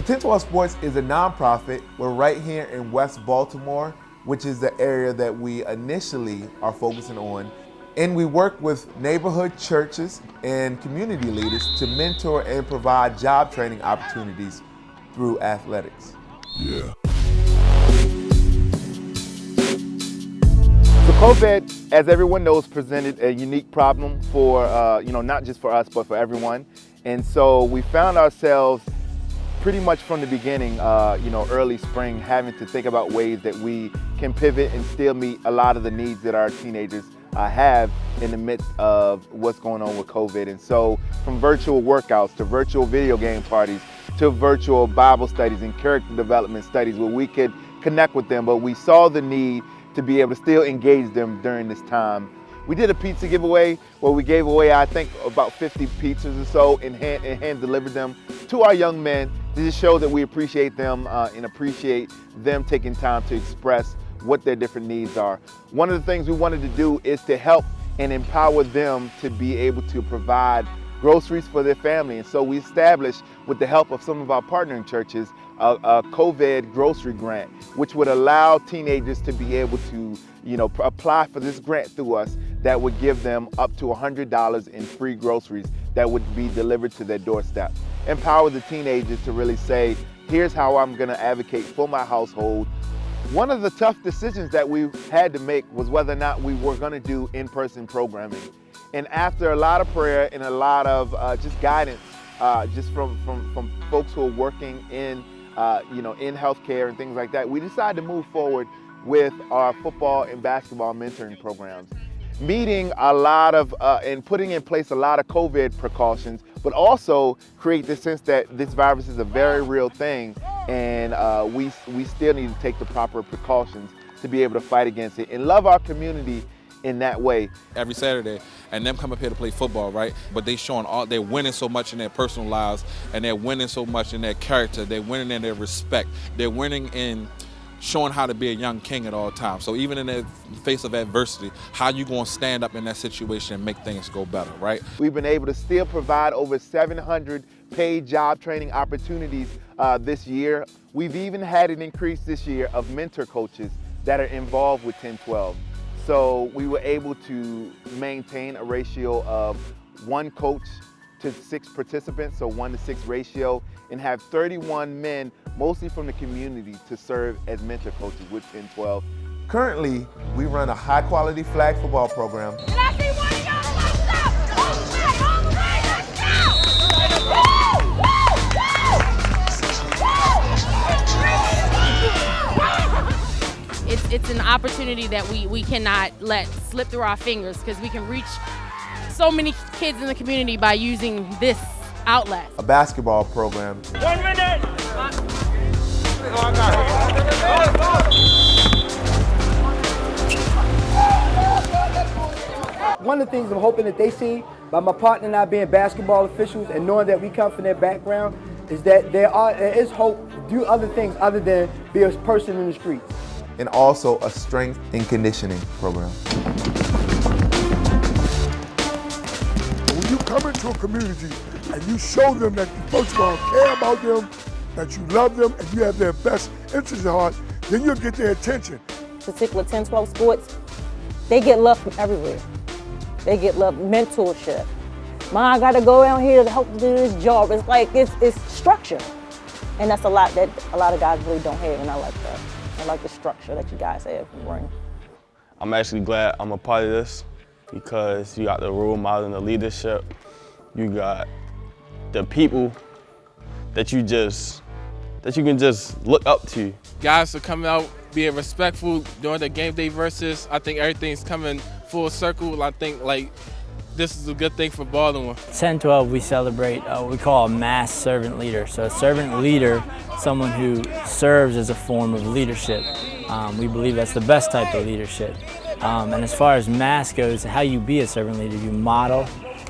1012 Sports is a nonprofit. We're right here in West Baltimore, which is the area that we initially are focusing on. And we work with neighborhood churches and community leaders to mentor and provide job training opportunities through athletics. Yeah. So COVID, as everyone knows, presented a unique problem for, not just for us, but for everyone. And so we found ourselves pretty much from the beginning, early spring, having to think about ways that we can pivot and still meet a lot of the needs that our teenagers have in the midst of what's going on with COVID. And so from virtual workouts to virtual video game parties to virtual Bible studies and character development studies where we could connect with them, but we saw the need to be able to still engage them during this time. We did a pizza giveaway where we gave away, I think, about 50 pizzas or so and hand delivered them to our young men to just show that we appreciate them and appreciate them taking time to express what their different needs are. One of the things we wanted to do is to help and empower them to be able to provide groceries for their family. And so we established, with the help of some of our partnering churches, a COVID grocery grant, which would allow teenagers to be able to, apply for this grant through us that would give them up to $100 in free groceries that would be delivered to their doorstep. Empower the teenagers to really say, here's how I'm gonna advocate for my household. One of the tough decisions that we had to make was whether or not we were gonna do in-person programming. And after a lot of prayer and a lot of just guidance, just from folks who are working in healthcare and things like that, we decided to move forward with our football and basketball mentoring programs. Meeting a lot of, and putting in place a lot of COVID precautions, but also create the sense that this virus is a very real thing, and we still need to take the proper precautions to be able to fight against it and love our community in that way. Every Saturday, and them come up here to play football, right? But they're winning so much in their personal lives, and they're winning so much in their character, they're winning in their respect, they're winning in showing how to be a young king at all times. So even in the face of adversity, how you gonna stand up in that situation and make things go better, right? We've been able to still provide over 700 paid job training opportunities this year. We've even had an increase this year of mentor coaches that are involved with 1012. So we were able to maintain a ratio of 1 coach to 6 participants, so 1-to-6 ratio, and have 31 men, mostly from the community, to serve as mentor coaches with 1012. Currently, we run a high-quality flag football program. Can I see one of y'all? Let's go! All the way, let's go! It's an opportunity that we cannot let slip through our fingers, because we can reach so many kids in the community by using this outlet. A basketball program. 1 minute! One of the things I'm hoping that they see by my partner and I being basketball officials and knowing that we come from their background is that there is hope to do other things other than be a person in the streets. And also a strength and conditioning program. When you come into a community and you show them that you, first of all, care about them, that you love them, and you have their best interests at heart, then you'll get their attention. Particular 1012 Sports, they get love from everywhere. They get love, mentorship. I gotta go out here to help do this job. It's like, it's structure. And that's a lot that a lot of guys really don't have, and I like that. I like the structure that you guys have in the ring. I'm actually glad I'm a part of this because you got the role model and the leadership. You got the people that you can just look up to. Guys are coming out, being respectful during the game day versus. I think everything's coming full circle. I think this is a good thing for Baltimore. 1012, we celebrate what we call a mass servant leader. So a servant leader, someone who serves as a form of leadership. We believe that's the best type of leadership. And as far as mass goes, how you be a servant leader, you model,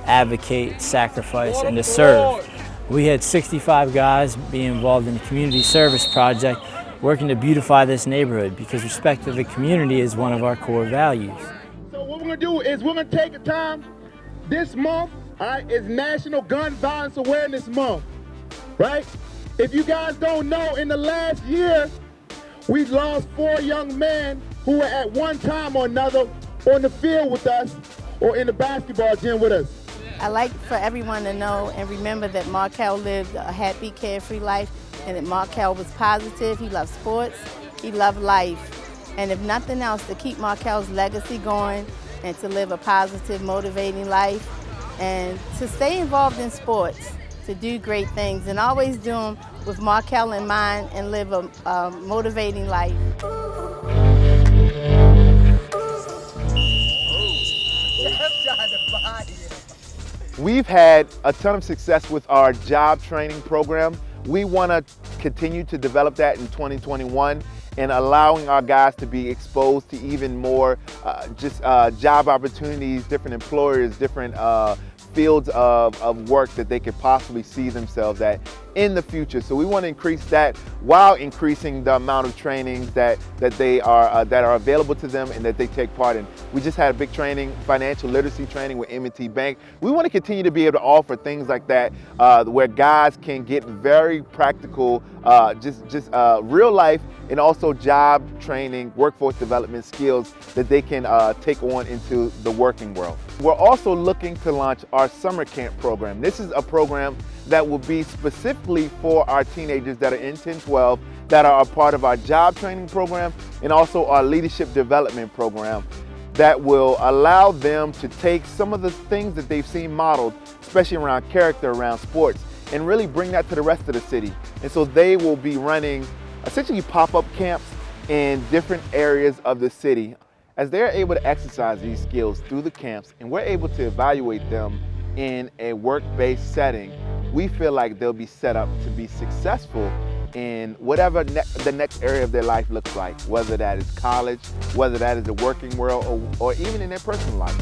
advocate, sacrifice, and to serve. We had 65 guys be involved in the community service project, working to beautify this neighborhood, because respect for the community is one of our core values. So what we're gonna do is we're gonna take a time this month, all right, is National Gun Violence Awareness Month, right? If you guys don't know, in the last year, we've lost 4 young men who were at one time or another on the field with us or in the basketball gym with us. I like for everyone to know and remember that Markel lived a happy, carefree life, and that Markel was positive. He loved sports, he loved life. And if nothing else, to keep Markel's legacy going and to live a positive, motivating life and to stay involved in sports, to do great things and always do them with Markel in mind and live a motivating life. We've had a ton of success with our job training program. We want to continue to develop that in 2021 and allowing our guys to be exposed to even more job opportunities, different employers, different fields of work that they could possibly see themselves at in the future. So we want to increase that while increasing the amount of trainings that are available to them and that they take part in. We just had a big training, financial literacy training with M&T Bank. We want to continue to be able to offer things like that where guys can get very practical, real life and also job training, workforce development skills that they can take on into the working world. We're also looking to launch our summer camp program. This is a program that will be specifically for our teenagers that are in 10-12 that are a part of our job training program and also our leadership development program that will allow them to take some of the things that they've seen modeled, especially around character, around sports, and really bring that to the rest of the city. And so they will be running essentially pop-up camps in different areas of the city. As they're able to exercise these skills through the camps and we're able to evaluate them in a work-based setting, we feel like they'll be set up to be successful in whatever the next area of their life looks like, whether that is college, whether that is the working world, or even in their personal life.